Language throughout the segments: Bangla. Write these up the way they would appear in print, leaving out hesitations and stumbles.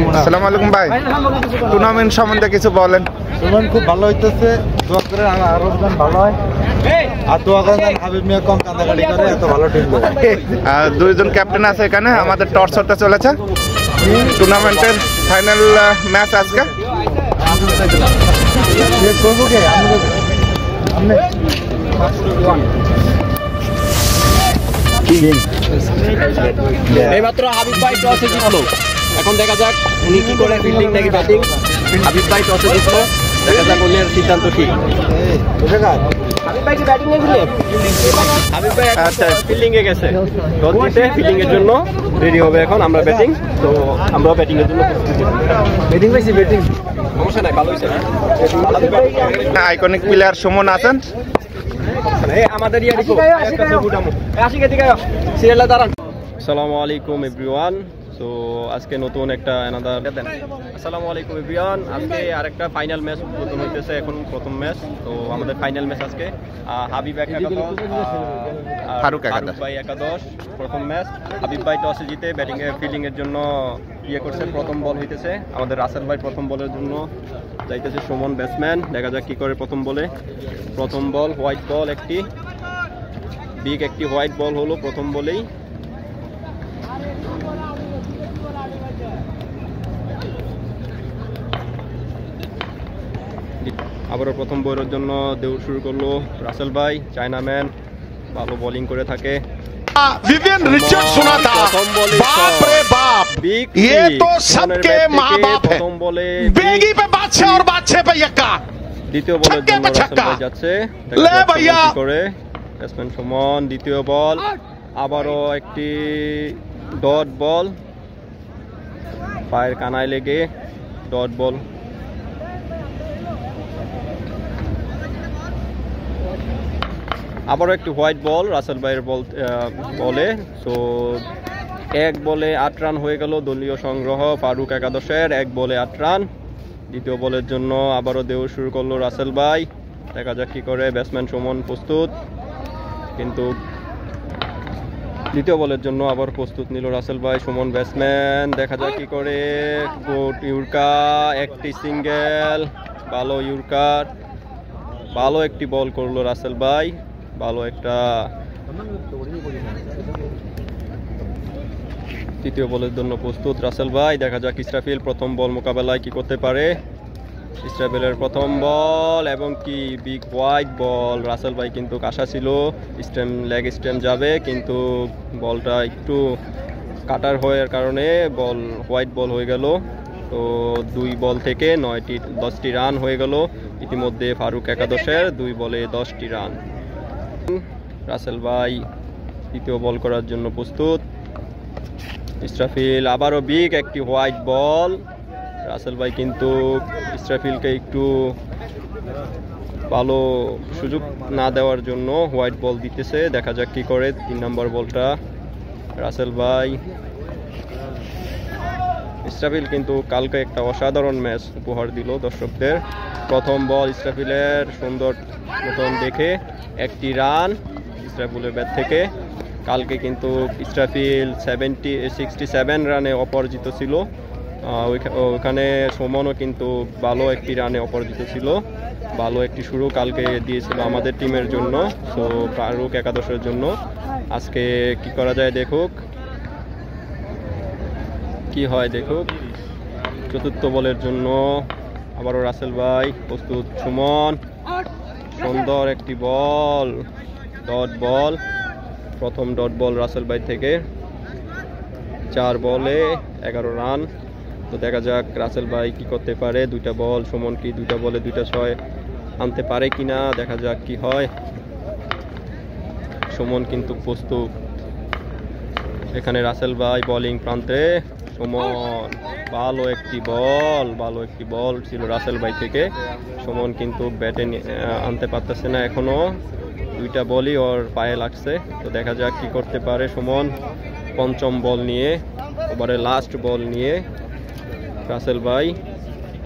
আসসালামু আলাইকুম ভাই, টুর্নামেন্ট সম্বন্ধে কিছু বলেন। টুর্নামেন্ট খুব ভালো হইতেছে, দোয়া করে আরো যেন ভালো হয়, আর দোয়া করেন হাবিব মিয়া কম কান্দাকাটি করে এত ভালো টিম। দুইজন ক্যাপ্টেন আছে এখানে, আমাদের টর্চ হতে চলেছে টুর্নামেন্টের ফাইনাল ম্যাচ আজকে। এইমাত্র হাবিব ভাই টসে জিতলো, এখন দেখা যাক উনি কি করে, ফিল্ডিং নাকি ব্যাটিং। হাবিব ভাই টসে জিতলো, দেখা যাক উনি সিদ্ধান্ত কি। হাবিব ভাই কি ব্যাটিং এ ছিলেন? হাবিব ভাই আচ্ছা ফিল্ডিং এ গেছে, টস জিতে ফিল্ডিং এর জন্য রেডি হবে। এখন আমরা ব্যাটিং, তো আমরা ব্যাটিং এর জন্য ব্যাটিং পাইছি, ব্যাটিং সমস্যা নাই, ভালো হইছে। আইকনিক প্লেয়ার সুমন আছেন, আমাদের আসসালামু আলাইকুম এভরিওয়ান। সো আজকে নতুন একটা আসসালামু আলাইকুম এভরিওয়ান। আজকে আরেকটা ফাইনাল ম্যাচ প্রথম হইতেছে, এখন প্রথম ম্যাচ। তো আমাদের ফাইনাল ম্যাচ আজকে হাবিব একাদশ, ফারুক ভাই একাদশ প্রথম ম্যাচ। হাবিব ভাই টসে জিতে ব্যাটিং এ ফিল্ডিং এর জন্য করছে। প্রথম বল হইতেছে আমাদের রাসেল ভাই, প্রথম বলের জন্য যাইতেছে সুমন ব্যাটসম্যান। দেখা যাক কি করে প্রথম বলে। প্রথম বল হোয়াইট বল, একটি বিগ একটি হোয়াইট বল হলো প্রথম বলেই। আবারও প্রথম বলের জন্য দৌড় শুরু করলো রাসেল ভাই, চায়নাম্যান, ভালো বোলিং করে থাকে। विवियन रिचर्ड सुना था, बाप रे बाप, ये तो सबके माँ बाप है। बेगी पे बादशाह और बादशाह पे यक्का। দ্বিতীয় বলের জন্য রাসেল ভাই যাচ্ছে, ले भैया করে ব্যাটসম্যান সুমন। দ্বিতীয় বল আবারও একটি ডট বল, পায়ের কানায় লেগে ডট বল। আবারও একটি হোয়াইট বল রাসেল ভাইয়ের বলে। সো এক বলে 8 রান হয়ে গেল দলীয় সংগ্রহ ফারুক একাদশের, এক বলে 8 রান। দ্বিতীয় বলের জন্য আবারও দেওয়া শুরু করলো রাসেল ভাই, দেখা যাক কি করে। ব্যাটসম্যান সুমন প্রস্তুত, কিন্তু দ্বিতীয় বলের জন্য আবার প্রস্তুত নিল রাসেল ভাই। সুমন ব্যাটসম্যান, দেখা যাক কি করে। গুড ইউর্কা, একটি সিঙ্গেল, ভালো ইউর্কার, ভালো একটি বল করলো রাসেল ভাই, ভালো একটা। তৃতীয় বলের জন্য প্রস্তুত রাসেল ভাই, দেখা যাক ইসরাফিল প্রথম বল মোকাবেলায় কি করতে পারে। ইসরাফিলের প্রথম বল এবং কি বিগ হোয়াইট বল। রাসেল ভাই কিন্তু আশা ছিল লেগ স্টেম যাবে, কিন্তু বলটা একটু কাটার হওয়ার কারণে বল হোয়াইট বল হয়ে গেল। তো 2 বল থেকে 10টি রান হয়ে গেল ইতিমধ্যে ফারুক একাদশের, 2 বলে 10টি রান। রাসেল ভাই তৃতীয় বল করার জন্য প্রস্তুত। ইসরাফিল আবারও বিগ একটি হোয়াইট বল। রাসেল ভাই কিন্তু ইসরাফিলকে একটু ভালো সুযোগ না দেওয়ার জন্য হোয়াইট বল দিতেছে, দেখা যাক কি করে। 3 নম্বর বলটা রাসেল ভাই। ইসরাফিল কিন্তু কালকে একটা অসাধারণ ম্যাচ উপহার দিল দর্শকদের। প্রথম বল ইসরাফিলের সুন্দর মতন দেখে 1টি রান ইসরাফিলের ব্যাট থেকে। কালকে কিন্তু ইসরাফিল 67 রানে অপরাজিত ছিল, ওইখানে সুমনও কিন্তু ভালো একটি রানে অপরাজিত ছিল। ভালো একটি শুরু কালকে দিয়েছিল আমাদের টিমের জন্য, সো ফারুক একাদশের জন্য। আজকে কি করা যায় দেখুক, কি হয় দেখুক। চতুর্থ বলের জন্য আবারও রাসেল ভাই প্রস্তুত। সুমন, সুন্দর একটি বল, ডট বল, প্রথম ডট বল রাসেল ভাই থেকে। 4 বলে 11 রান। তো দেখা যাক রাসেল ভাই কি করতে পারে। 2টা বল, সুমন কি 2টা বলে 2টা 6 আনতে পারে কিনা, দেখা যাক কি হয়। সুমন কিন্তু প্রস্তুত। এখানে রাসেল ভাই বোলিং প্রান্তে। সুমন, ভালো একটি বল ছিল রাসেল ভাই থেকে। সুমন কিন্তু ব্যাটে আনতে পারতেছে না এখনো, 2টা বলই ওর পায়ে লাগছে। তো দেখা যাক কি করতে পারে সুমন। পঞ্চম বল নিয়ে, ওভারে লাস্ট বল নিয়ে রাসেল ভাই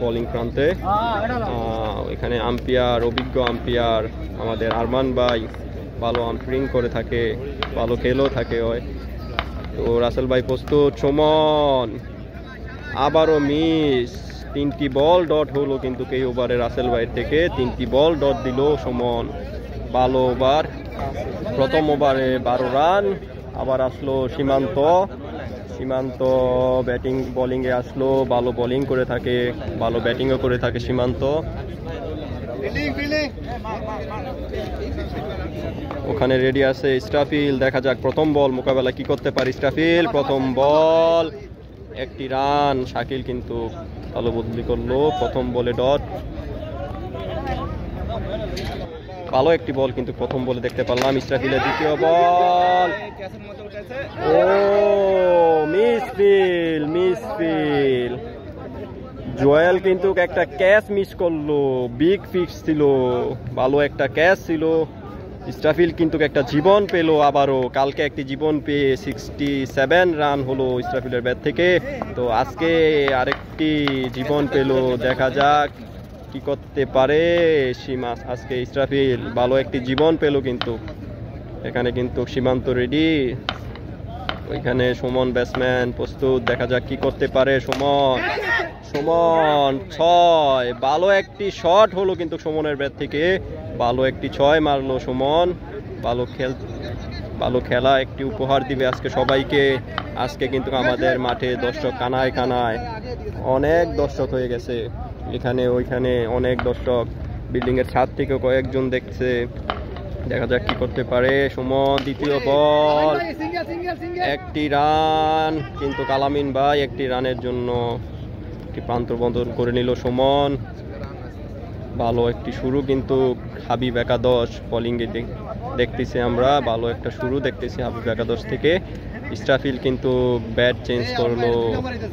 বোলিং প্রান্তে। এখানে আম্পায়ার, অভিজ্ঞ আম্পায়ার আমাদের আরমান ভাই, ভালো আম্পায়ারিং করে থাকে, ভালো খেলেও থাকে। তো রাসেল ভাই প্রস্তুত। সুমন আবারও মিস। 3টি বল ডট হলো কিন্তু এই ওভারে রাসেল ভাইয়ের থেকে 3টি বল ডট দিল সুমন। ভালো ওভার, প্রথম ওভারে 12 রান। আবার আসলো সীমান্ত, সীমান্ত ব্যাটিং বোলিংয়ে আসলো, ভালো বোলিং করে থাকে, ভালো ব্যাটিংও করে থাকে সীমান্ত। ওখানে রেডি আছে ইসরাফিল, দেখা যাক প্রথম বল মোকাবেলা কি করতে পারে ইসরাফিল। প্রথম বল 1টি রান, শাকিল কিন্তু ভালো বদলি করলো, প্রথম বলে ডট। ভালো একটি বল কিন্তু প্রথম বলে দেখতে পারলাম। ইসরাফিলের দ্বিতীয় বল, ও মিসফিল, মিসফিল। জোয়েল কিন্তু একটা ক্যাচ মিস করলো, বিগ ফিক্স ছিল, ভালো একটা ক্যাচ ছিল। ইসরাফিল কিন্তু একটা জীবন পেল আবারও, কালকে একটি জীবন পেয়ে 67 রান হলো ইসরাফিলের ব্যাট থেকে, তো আজকে আরেকটি জীবন পেল। দেখা যাক কি করতে পারে সীমা আজকে ইসরাফিল, ভালো একটি জীবন পেল কিন্তু। এখানে কিন্তু সীমান্ত রেডি, ওইখানে সুমন ব্যাটসম্যান প্রস্তুত, দেখা যাক কি করতে পারে সুমন। সুমন 6, ভালো একটি শট হলো কিন্তু সুমনের ব্যাট থেকে, ভালো একটি 6 মারলো সুমন। ভালো খেলা একটি উপহার দিবে আজকে সবাইকে। আজকে কিন্তু আমাদের মাঠে দর্শক কানায় কানায়, অনেক দর্শক হয়ে গেছে এখানে ওইখানে, অনেক দর্শক, বিল্ডিং এর ছাদ থেকেও কয়েকজন দেখছে। দেখা যাক কি করতে পারে সুমন। দ্বিতীয় বল 1টি রান, কিন্তু কালামিন ভাই 1টি রানের জন্য একটি প্রান্তবন্ধন করে নিল সুমন। ভালো একটি শুরু কিন্তু হাবিব একাদশ বোলিংয়ে দেখতেছি আমরা, ভালো একটা শুরু দেখতেছি হাবিব একাদশ থেকে। ইসরাফিল কিন্তু ব্যাট চেঞ্জ করলো,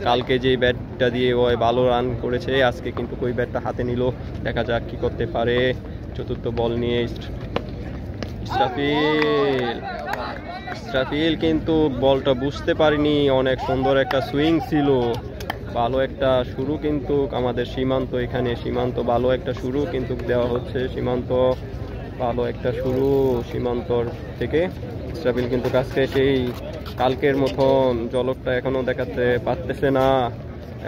কালকে যে ব্যাটটা দিয়ে ওই ভালো রান করেছে, আজকে কিন্তু ওই ব্যাটটা হাতে নিল। দেখা যাক কি করতে পারে। চতুর্থ বল নিয়ে ইসরাফিল কিন্তু বলটা বুঝতে পারিনি, অনেক সুন্দর একটা সুইং ছিল, ভালো একটা শুরু কিন্তু আমাদের সীমান্ত। এখানে সীমান্ত ভালো একটা শুরু কিন্তু দেওয়া হচ্ছে, সীমান্ত ভালো একটা শুরু সীমান্তর থেকে। ইসরাফিল কিন্তু কাছে সেই কালকের মতন ঝলকটা এখনো দেখাতে পারতেছে না।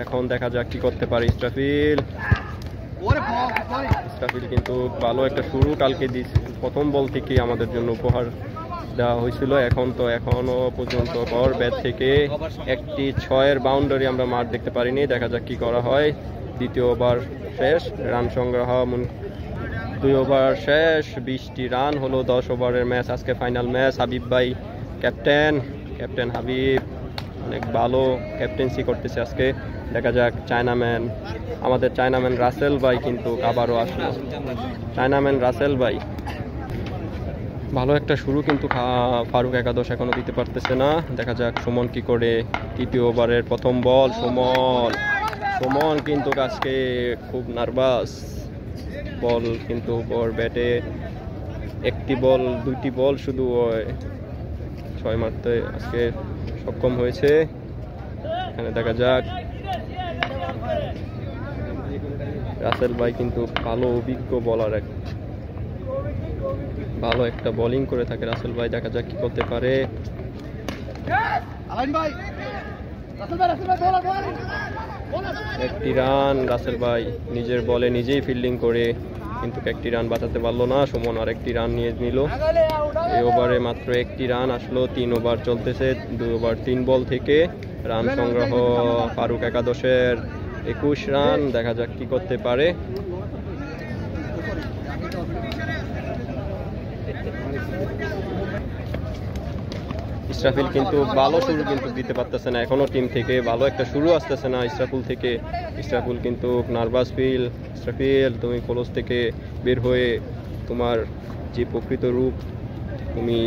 এখন দেখা যাক কি করতে পারে ইসরাফিল। ইসরাফিল কিন্তু ভালো একটা শুরু কালকে প্রথম বল থেকে আমাদের জন্য উপহার দেওয়া হয়েছিল। এখন তো এখনো পর্যন্ত ওর ব্যাট থেকে একটি 6-এর বাউন্ডারি আমরা মার দেখতে পারিনি। দেখা যাক কি করা হয়। দ্বিতীয় ওভার শেষ, রান সংগ্রহ 2 ওভার শেষ, 20টি রান হলো। 10 ওভারের ম্যাচ, আজকে ফাইনাল ম্যাচ। হাবিব ভাই ক্যাপ্টেন হাবিব অনেক ভালো ক্যাপ্টেন্সি করতেছে আজকে। দেখা যাক চায়নাম্যান, আমাদের চায়নাম্যান রাসেল ভাই কিন্তু আবারও আসলো। চায়নাম্যান রাসেল ভাই ভালো একটা শুরু কিন্তু ফারুক একাদশ এখনো দিতে পারতেছে না। দেখা যাক সুমন কি করে। তৃতীয় ওভারের প্রথম বল সুমন কিন্তু আজকে খুব নার্ভাস, বল কিন্তু ওর ব্যাটে 2টি বল শুধু 6 মারতে আজকে সক্ষম হয়েছে। এখানে দেখা যাক রাসেল ভাই কিন্তু ভালো অভিজ্ঞ বলার, ভালো একটা বোলিং করে থাকে রাসেল ভাই। দেখা যাক কি করতে পারে। একটি রান রাসেল ভাই নিজের বলে নিজেই ফিল্ডিং করে কিন্তু একটি রান বাঁচাতে পারলো না। সুমন আর একটি রান নিয়ে নিল। এই ওভারে মাত্র একটি রান আসলো, 3 ওভার চলতেছে। 2 ওভার 3 বল থেকে রান সংগ্রহ ফারুক একাদশের 21 রান। দেখা যাক কি করতে পারে। ইসরাফিল কিন্তু ভালো শুরু কিন্তু দিতে পারতেছে না এখনো, টিম থেকে ভালো একটা শুরু আসতেছে না ইসরাফিল থেকে। ইসরাফিল কিন্তু নার্ভাস ফিল। ইসরাফিল তুমি কলস থেকে বের হয়ে তোমার যে প্রকৃত রূপ তুমি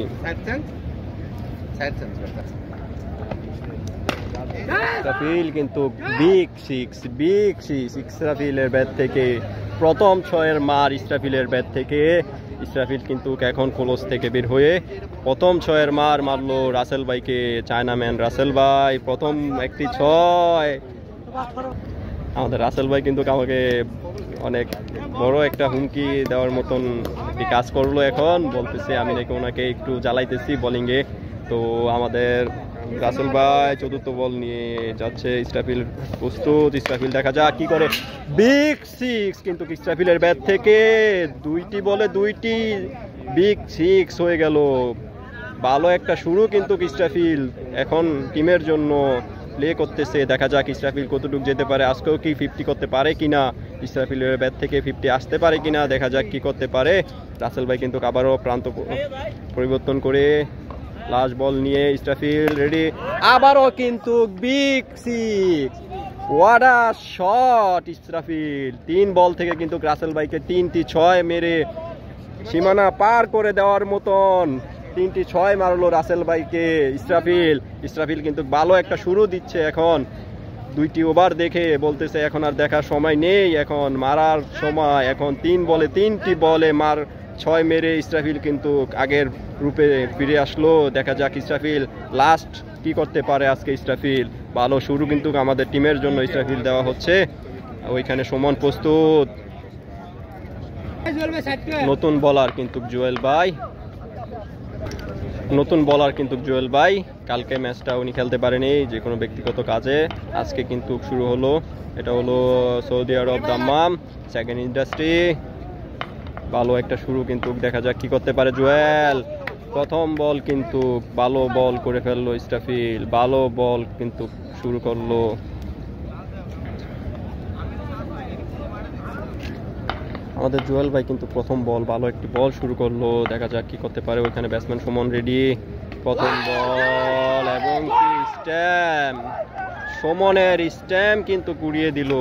ইসরাফিল কিন্তু বিগ সিক্স ইসরাফিলের ব্যাট থেকে প্রথম 6-এর মার ইসরাফিলের ব্যাট থেকে। ইসরাফিল কিন্তু এখন কলস থেকে বের হয়ে প্রথম 6-এর মার মারলো রাসেল ভাইকে। চায়নাম্যান রাসেল ভাই প্রথম একটি 6। আমাদের রাসেল ভাই কিন্তু আমাকে অনেক বড় একটা হুমকি দেওয়ার মতন কাজ করলো। এখন বলতেছে আমি নাকি ওনাকে একটু জ্বালাইতেছি বোলিংয়ে। তো আমাদের রাসেল ভাই চতুর্থ বল নিয়ে যাচ্ছে, ইসরাফিল প্রস্তুত, ইসরাফিল দেখা যাক কি করে। বিগ সিক্স কিন্তু ইসরাফিলের ব্যাট থেকে, 2টি বলে 2টি বিগ সিক্স হয়ে গেল। ভালো একটা শুরু কিন্তু ইসরাফিল এখন টিমের জন্য প্লে করতেছে, দেখা যাক ইসরাফিল কতটুকু যেতে পারে, আজকেও কি 50 করতে পারে কিনা, ইসরাফিলের ব্যাট থেকে 50 আসতে পারে কিনা, দেখা যাক কি করতে পারে। রাসেল ভাই কিন্তু আবারও প্রান্ত পরিবর্তন করে লাস্ট বল নিয়ে ইসরাফিল রেডি, আবারও কিন্তু big six, what a shot Israfil. 3 বল থেকে কিন্তু রাসেল ভাইকে 3টি 6 মেরে সীমানা পার করে দেওয়ার মতন 3টি 6 মারলো রাসেল ভাইকে ইসরাফিল। ইসরাফিল কিন্তু ভালো একটা শুরু দিচ্ছে, এখন 2টি ওভার দেখে বলতেছে এখন আর দেখার সময় নেই, এখন মারার সময়, এখন 3 বলে 3টি বলে 6 মেরে ইসরাফিল কিন্তু আগের রূপে ফিরে আসলো। দেখা যাক ইসরাফিল লাস্ট কি করতে পারে আজকে ইসরাফিল। ভালো শুরু কিন্তু আমাদের টিমের জন্য ইসরাফিল দেওয়া হচ্ছে, ওইখানে সুমন প্রস্তুত, নতুন বলার কিন্তু জুয়েল ভাই, নতুন বলার কিন্তু জুয়েল ভাই, কালকে ম্যাচটা উনি খেলতে পারেনি যে কোনো ব্যক্তিগত কাজে, আজকে কিন্তু শুরু হলো। এটা হলো সৌদি আরব দাম্মাম সেকেন্ড ইন্ডাস্ট্রি, ভালো একটা শুরু কিন্তু, দেখা যাক কি করতে পারে জুয়েল। প্রথম বল কিন্তু ভালো বল করে ফেললো ইসরাফিল, ভালো বল কিন্তু শুরু করলো। আমাদের জুয়েল ভাই কিন্তু প্রথম বল ভালো একটি বল শুরু করলো, দেখা যাক কি করতে পারে। ওইখানে ব্যাটসম্যান সুমন রেডি, প্রথম বল এবং স্ট্যাম্প, সুমনের স্ট্যাম্প কিন্তু কুড়িয়ে দিল।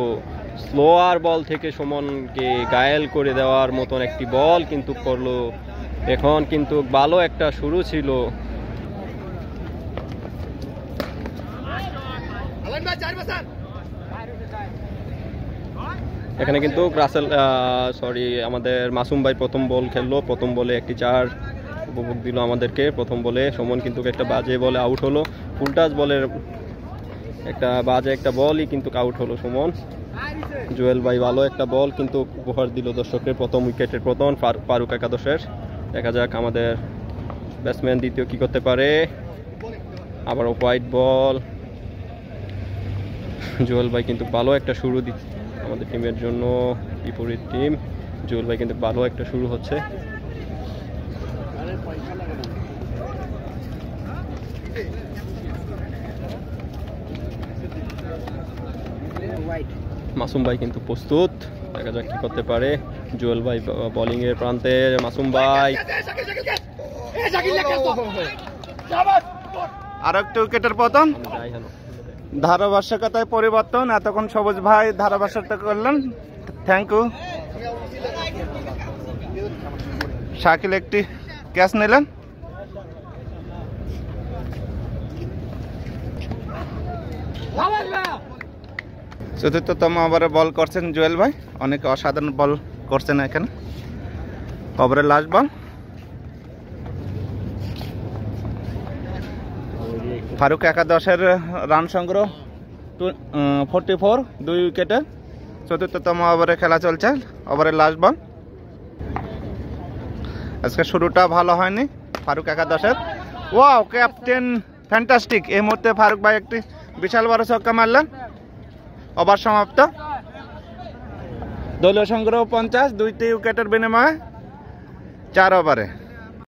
স্লোয়ার বল থেকে সুমনকে ঘায়েল করে দেওয়ার মতন একটি বল কিন্তু করলো। এখন কিন্তু ভালো একটা শুরু ছিল। এখানে কিন্তু রাসেল আমাদের মাসুম ভাই প্রথম বল খেললো, প্রথম বলে একটি 4 উপভোগ দিল আমাদেরকে। প্রথম বলে সুমন কিন্তু একটা বাজে বলে আউট হলো, ফুলটাচ বলের একটা বাজে একটা বলই কিন্তু আউট হলো সুমন। জুয়েল ভাই ভালো একটা বল কিন্তু উপহার দিল দর্শকের, প্রথম উইকেটের পতন ফারুক একাদশের। দেখা যাক আমাদের ব্যাটসম্যান দ্বিতীয় কি করতে পারে, আবার হোয়াইট বল। জুয়েল ভাই কিন্তু ভালো একটা শুরু দিচ্ছে আমাদের টিমের জন্য, বিপরীত টিম। জুয়েল ভাই কিন্তু ভালো একটা শুরু হচ্ছে। মাসুম ভাই কিন্তু প্রস্তুত, দেখা যাক কি করতে পারে। জুয়েল ভাই বোলিং এর প্রান্তে, মাসুম ভাই আর একটা উইকেটের পতন, ধারাভাষ্যকতায় পরিবর্তন। এতক্ষণ সবুজ ভাই ধারাভাষ্যটা করলেন, থ্যাংক ইউ। শাকিল একটি ক্যাচ নিলেন। চতুর্থতম ওভারে বল করছেন জুয়েল ভাই, অনেক অসাধারণ বল করছেন এখানে। ওভারের লাস্ট বল, ফারুক একাদশের রান সংগ্রহ 44, 2 উইকেটে। চতুর্থতম ওভারে খেলা চলছে, ওভারের লাস্ট বল। আজকে শুরুটা ভালো হয়নি ফারুক একাদশের। ওয়াও, ক্যাপ্টেন ফ্যান্টাস্টিক, এই মুহূর্তে ফারুক ভাই একটি বিশাল বড় ছক্কা মারলেন। ওভার সমাপ্ত, দলীয় সংগ্রহ 50, 2টি উইকেটের বিনিময়ে 4 ওভারে।